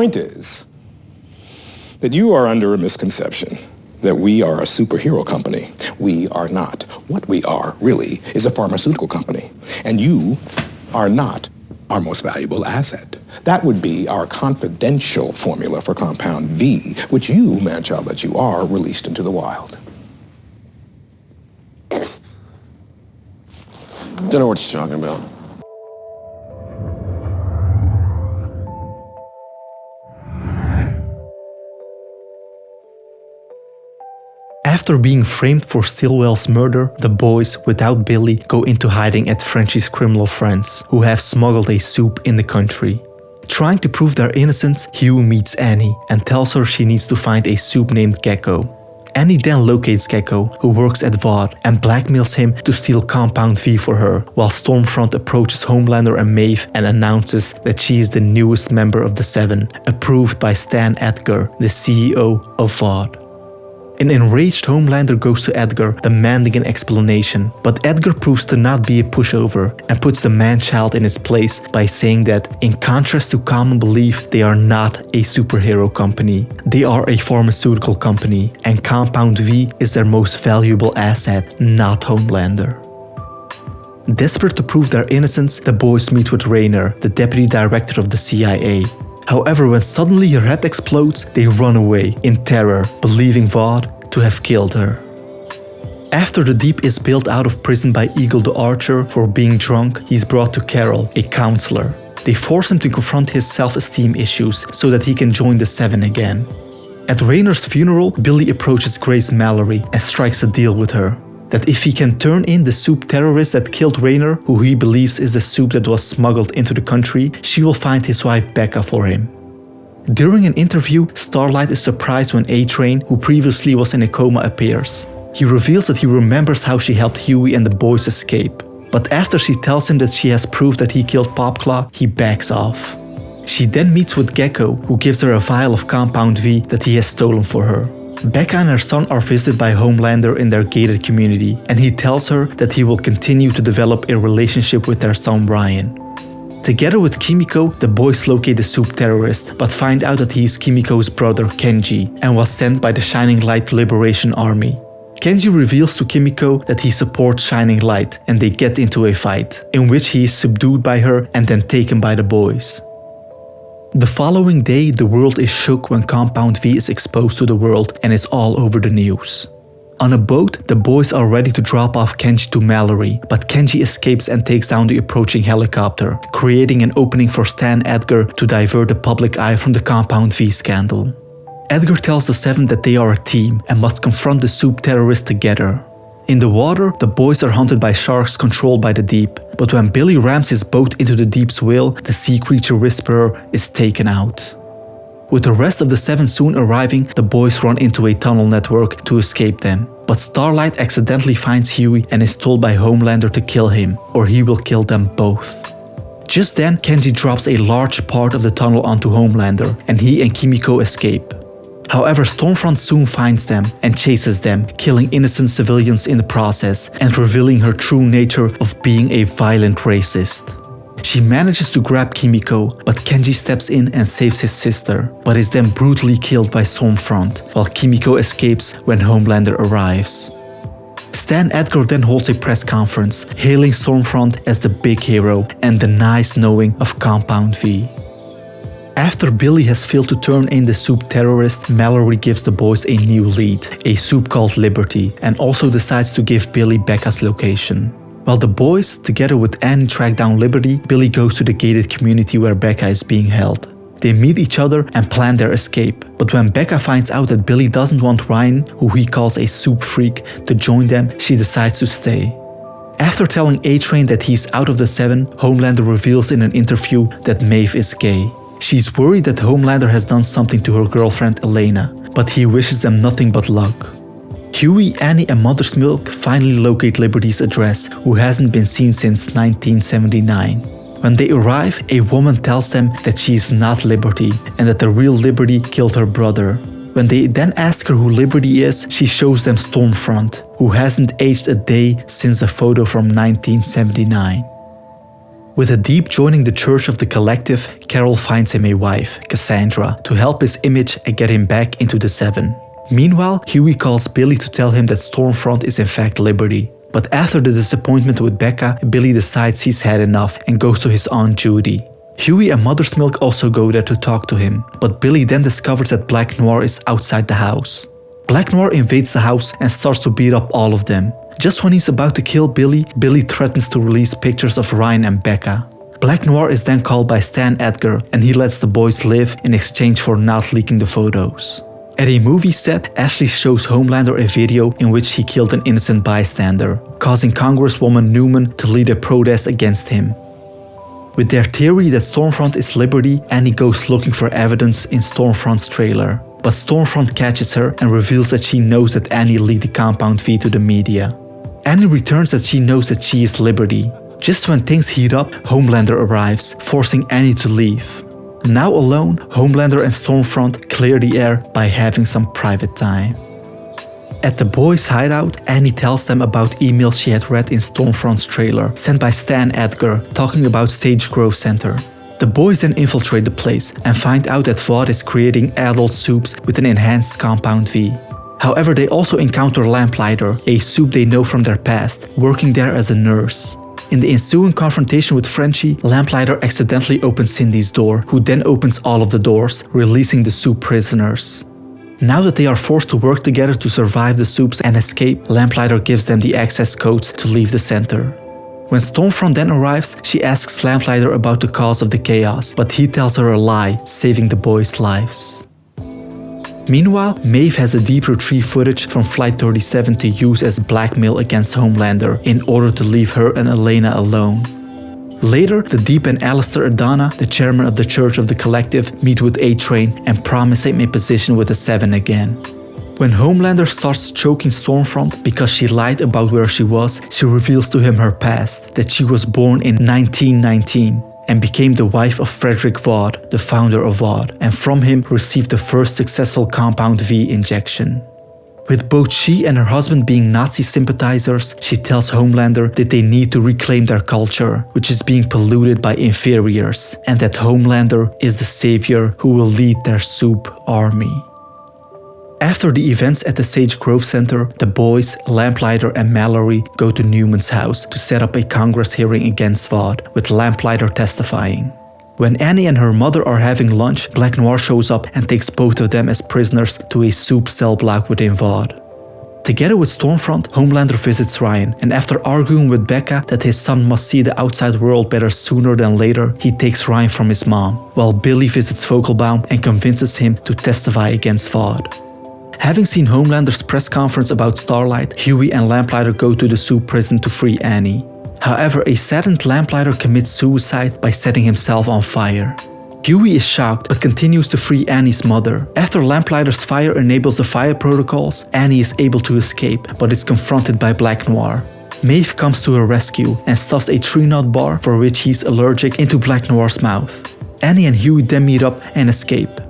point is that you are under a misconception that we are a superhero company. We are not. What we are, really, is a pharmaceutical company. And you are not our most valuable asset. That would be our confidential formula for compound V, which you, man-child that you are, released into the wild. Don't know what you're talking about. After being framed for Stillwell's murder, the boys, without Billy, go into hiding at Frenchie's criminal friends, who have smuggled a soup in the country. Trying to prove their innocence, Huey meets Annie and tells her she needs to find a soup named Gecko. Annie then locates Gecko, who works at Vought, and blackmails him to steal Compound V for her, while Stormfront approaches Homelander and Maeve and announces that she is the newest member of the Seven, approved by Stan Edgar, the CEO of Vought. An enraged Homelander goes to Edgar, demanding an explanation, but Edgar proves to not be a pushover and puts the man-child in his place by saying that, in contrast to common belief, they are not a superhero company. They are a pharmaceutical company, and Compound V is their most valuable asset, not Homelander. Desperate to prove their innocence, the boys meet with Raynor, the deputy director of the CIA. However, when suddenly her head explodes, they run away in terror, believing Vought to have killed her. After the Deep is bailed out of prison by Eagle the Archer for being drunk, he's brought to Carol, a counselor. They force him to confront his self-esteem issues so that he can join the Seven again. At Raynor's funeral, Billy approaches Grace Mallory and strikes a deal with her. That if he can turn in the soup terrorist that killed Raynor, who he believes is the soup that was smuggled into the country, she will find his wife Becca for him. During an interview, Starlight is surprised when A-Train, who previously was in a coma, appears. He reveals that he remembers how she helped Huey and the boys escape. But after she tells him that she has proof that he killed Popclaw, he backs off. She then meets with Gecko, who gives her a vial of Compound V that he has stolen for her. Becca and her son are visited by Homelander in their gated community, and he tells her that he will continue to develop a relationship with their son Ryan. Together with Kimiko, the boys locate the soup terrorist, but find out that he is Kimiko's brother Kenji and was sent by the Shining Light Liberation Army. Kenji reveals to Kimiko that he supports Shining Light, and they get into a fight, in which he is subdued by her and then taken by the boys. The following day, the world is shook when Compound V is exposed to the world and is all over the news. On a boat, the boys are ready to drop off Kenji to Mallory, but Kenji escapes and takes down the approaching helicopter, creating an opening for Stan Edgar to divert the public eye from the Compound V scandal. Edgar tells the Seven that they are a team and must confront the soup terrorist together. In the water, the boys are hunted by sharks controlled by the Deep, but when Billy rams his boat into the Deep's whale, the sea creature Whisperer is taken out. With the rest of the Seven soon arriving, the boys run into a tunnel network to escape them. But Starlight accidentally finds Huey and is told by Homelander to kill him, or he will kill them both. Just then, Kenji drops a large part of the tunnel onto Homelander, and he and Kimiko escape. However, Stormfront soon finds them and chases them, killing innocent civilians in the process and revealing her true nature of being a violent racist. She manages to grab Kimiko, but Kenji steps in and saves his sister, but is then brutally killed by Stormfront, while Kimiko escapes when Homelander arrives. Stan Edgar then holds a press conference, hailing Stormfront as the big hero and denies knowing of Compound V. After Billy has failed to turn in the soup terrorist, Mallory gives the boys a new lead, a soup called Liberty, and also decides to give Billy Becca's location. While the boys, together with Annie, track down Liberty, Billy goes to the gated community where Becca is being held. They meet each other and plan their escape, but when Becca finds out that Billy doesn't want Ryan, who he calls a soup freak, to join them, she decides to stay. After telling A-Train that he's out of the Seven, Homelander reveals in an interview that Maeve is gay. She's worried that Homelander has done something to her girlfriend Elena, but he wishes them nothing but luck. Huey, Annie and Mother's Milk finally locate Liberty's address, who hasn't been seen since 1979. When they arrive, a woman tells them that she is not Liberty and that the real Liberty killed her brother. When they then ask her who Liberty is, she shows them Stormfront, who hasn't aged a day since a photo from 1979. With a Deep joining the Church of the Collective, Carol finds him a wife, Cassandra, to help his image and get him back into the Seven. Meanwhile, Huey calls Billy to tell him that Stormfront is in fact Liberty. But after the disappointment with Becca, Billy decides he's had enough and goes to his Aunt Judy. Huey and Mother's Milk also go there to talk to him, but Billy then discovers that Black Noir is outside the house. Black Noir invades the house and starts to beat up all of them. Just when he's about to kill Billy, Billy threatens to release pictures of Ryan and Becca. Black Noir is then called by Stan Edgar and he lets the boys live in exchange for not leaking the photos. At a movie set, Ashley shows Homelander a video in which he killed an innocent bystander, causing Congresswoman Newman to lead a protest against him. With their theory that Stormfront is Liberty, Annie goes looking for evidence in Stormfront's trailer. But Stormfront catches her and reveals that she knows that Annie leaked the Compound V to the media. Annie returns that she knows that she is Liberty. Just when things heat up, Homelander arrives, forcing Annie to leave. Now alone, Homelander and Stormfront clear the air by having some private time. At the boys' hideout, Annie tells them about emails she had read in Stormfront's trailer, sent by Stan Edgar, talking about Sage Grove Center. The boys then infiltrate the place and find out that Vought is creating adult soups with an enhanced Compound V. However, they also encounter Lamplighter, a soup they know from their past, working there as a nurse. In the ensuing confrontation with Frenchie, Lamplighter accidentally opens Cindy's door, who then opens all of the doors, releasing the soup prisoners. Now that they are forced to work together to survive the soups and escape, Lamplighter gives them the access codes to leave the center. When Stormfront then arrives, she asks Lamplighter about the cause of the chaos, but he tells her a lie, saving the boys' lives. Meanwhile, Maeve has a Deep retrieve footage from Flight 37 to use as blackmail against Homelander in order to leave her and Elena alone. Later, the Deep and Alistair Adana, the chairman of the Church of the Collective, meet with A-Train and promise him a position with the Seven again. When Homelander starts choking Stormfront because she lied about where she was, she reveals to him her past, that she was born in 1919 and became the wife of Frederick Vought, the founder of Vought, and from him received the first successful Compound V injection. With both she and her husband being Nazi sympathizers, she tells Homelander that they need to reclaim their culture, which is being polluted by inferiors, and that Homelander is the savior who will lead their soup army. After the events at the Sage Grove Center, the boys, Lamplighter and Mallory go to Newman's house to set up a Congress hearing against Vought, with Lamplighter testifying. When Annie and her mother are having lunch, Black Noir shows up and takes both of them as prisoners to a soup cell block within Vought. Together with Stormfront, Homelander visits Ryan, and after arguing with Becca that his son must see the outside world better sooner than later, he takes Ryan from his mom, while Billy visits Vogelbaum and convinces him to testify against Vought. Having seen Homelander's press conference about Starlight, Huey and Lamplighter go to the soup prison to free Annie. However, a saddened Lamplighter commits suicide by setting himself on fire. Huey is shocked but continues to free Annie's mother. After Lamplighter's fire enables the fire protocols, Annie is able to escape but is confronted by Black Noir. Maeve comes to her rescue and stuffs a tree nut bar for which he's allergic into Black Noir's mouth. Annie and Huey then meet up and escape.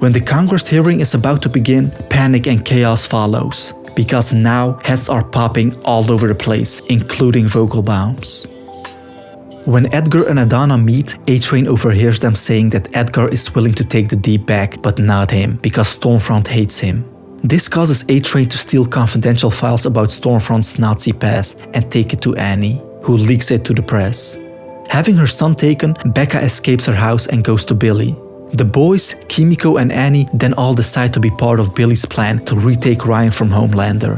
When the Congress hearing is about to begin, panic and chaos follows, because now heads are popping all over the place, including Vogelbaum's. When Edgar and Adana meet, A-Train overhears them saying that Edgar is willing to take the Deep back, but not him, because Stormfront hates him. This causes A-Train to steal confidential files about Stormfront's Nazi past and take it to Annie, who leaks it to the press. Having her son taken, Becca escapes her house and goes to Billy. The boys, Kimiko and Annie then all decide to be part of Billy's plan to retake Ryan from Homelander.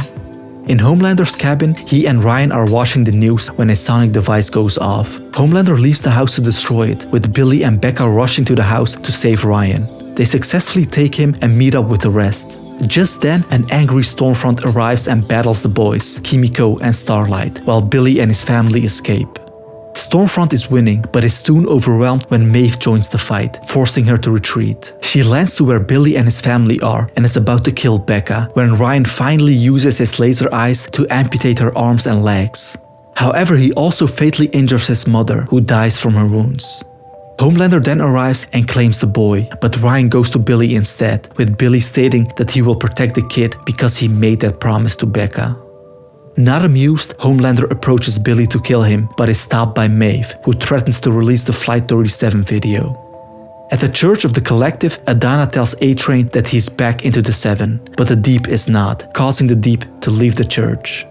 In Homelander's cabin, he and Ryan are watching the news when a sonic device goes off. Homelander leaves the house to destroy it, with Billy and Becca rushing to the house to save Ryan. They successfully take him and meet up with the rest. Just then, an angry Stormfront arrives and battles the boys, Kimiko and Starlight, while Billy and his family escape. Stormfront is winning, but is soon overwhelmed when Maeve joins the fight, forcing her to retreat. She lands to where Billy and his family are and is about to kill Becca, when Ryan finally uses his laser eyes to amputate her arms and legs. However, he also fatally injures his mother, who dies from her wounds. Homelander then arrives and claims the boy, but Ryan goes to Billy instead, with Billy stating that he will protect the kid because he made that promise to Becca. Not amused, Homelander approaches Billy to kill him, but is stopped by Maeve, who threatens to release the Flight 37 video. At the Church of the Collective, Adana tells A-Train that he's back into the Seven, but the Deep is not, causing the Deep to leave the church.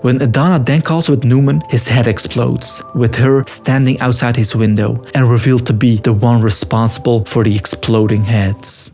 When Adana then calls with Newman, his head explodes, with her standing outside his window and revealed to be the one responsible for the exploding heads.